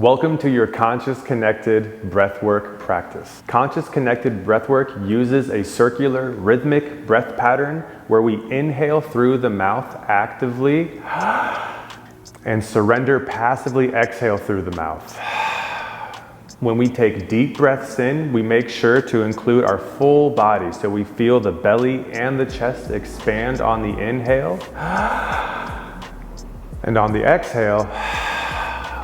Welcome to your Conscious Connected Breathwork practice. Conscious Connected Breathwork uses a circular rhythmic breath pattern where we inhale through the mouth actively and surrender passively exhale through the mouth. When we take deep breaths in, we make sure to include our full body so we feel the belly and the chest expand on the inhale. And on the exhale,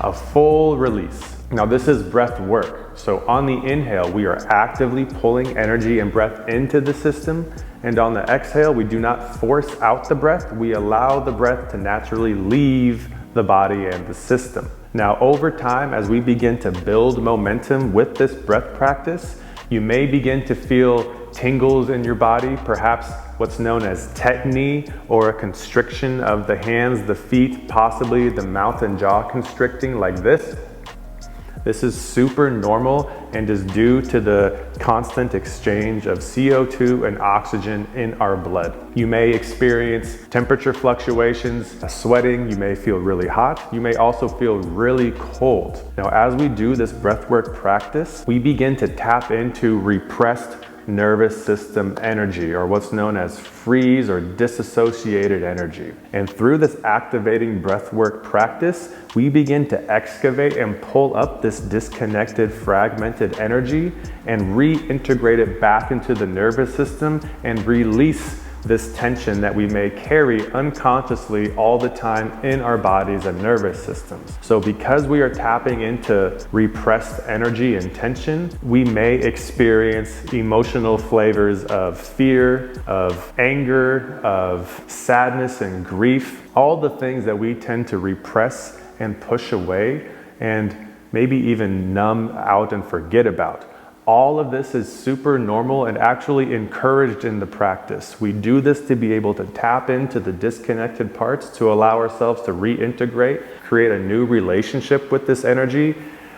a full release. Now this is breath work. So on the inhale, we are actively pulling energy and breath into the system. And on the exhale, we do not force out the breath. We allow the breath to naturally leave the body and the system. Now over time, as we begin to build momentum with this breath practice, you may begin to feel tingles in your body, perhaps what's known as tetany or a constriction of the hands, the feet, possibly the mouth and jaw constricting like this. This is super normal and is due to the constant exchange of CO2 and oxygen in our blood. You may experience temperature fluctuations, sweating, you may feel really hot, you may also feel really cold. Now, as we do this breathwork practice, we begin to tap into repressed nervous system energy, or what's known as freeze or disassociated energy. And through this activating breathwork practice, we begin to excavate and pull up this disconnected, fragmented energy and reintegrate it back into the nervous system and release this tension that we may carry unconsciously all the time in our bodies and nervous systems. So because we are tapping into repressed energy and tension, we may experience emotional flavors of fear, of anger, of sadness and grief, all the things that we tend to repress and push away and maybe even numb out and forget about. All of this is super normal and actually encouraged in the practice. We do this to be able to tap into the disconnected parts, to allow ourselves to reintegrate, create a new relationship with this energy,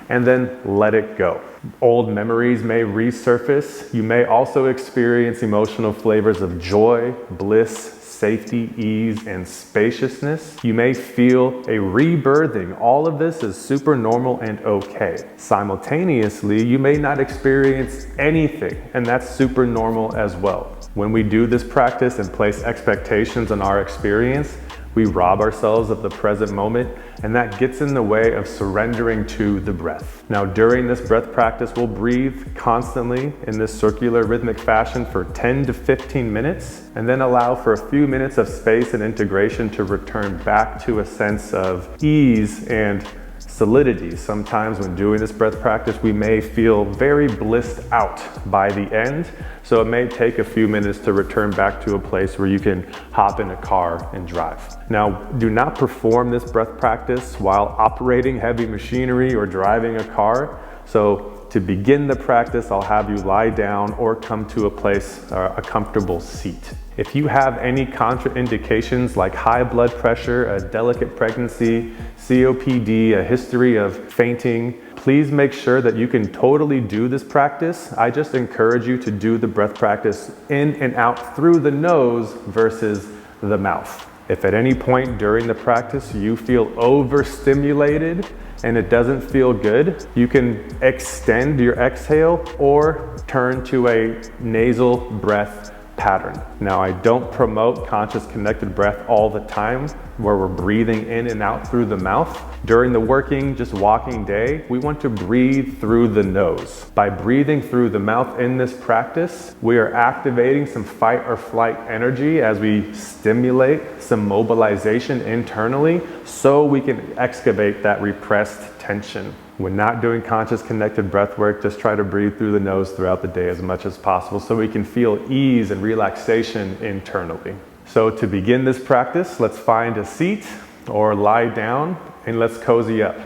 and then let it go. Old memories may resurface. You may also experience emotional flavors of joy, bliss, safety, ease, and spaciousness. You may feel a rebirthing. All of this is super normal and okay. Simultaneously, you may not experience anything, and that's super normal as well. When we do this practice and place expectations on our experience, we rob ourselves of the present moment, and that gets in the way of surrendering to the breath. Now, during this breath practice, we'll breathe constantly in this circular rhythmic fashion for 10 to 15 minutes, and then allow for a few minutes of space and integration to return back to a sense of ease and solidity. Sometimes when doing this breath practice, we may feel very blissed out by the end. So it may take a few minutes to return back to a place where you can hop in a car and drive. Now, do not perform this breath practice while operating heavy machinery or driving a car. So to begin the practice, I'll have you lie down or come to a place, a comfortable seat. If you have any contraindications like high blood pressure, a delicate pregnancy, COPD, a history of fainting, please make sure that you can totally do this practice. I just encourage you to do the breath practice in and out through the nose versus the mouth. If at any point during the practice you feel overstimulated and it doesn't feel good, you can extend your exhale or turn to a nasal breath pattern. Now, I don't promote conscious connected breath all the time where we're breathing in and out through the mouth. During the working, just walking day, we want to breathe through the nose. By breathing through the mouth in this practice, we are activating some fight or flight energy as we stimulate some mobilization internally so we can excavate that repressed tension. When not doing conscious connected breath work, just try to breathe through the nose throughout the day as much as possible so we can feel ease and relaxation internally. So to begin this practice, let's find a seat or lie down and let's cozy up.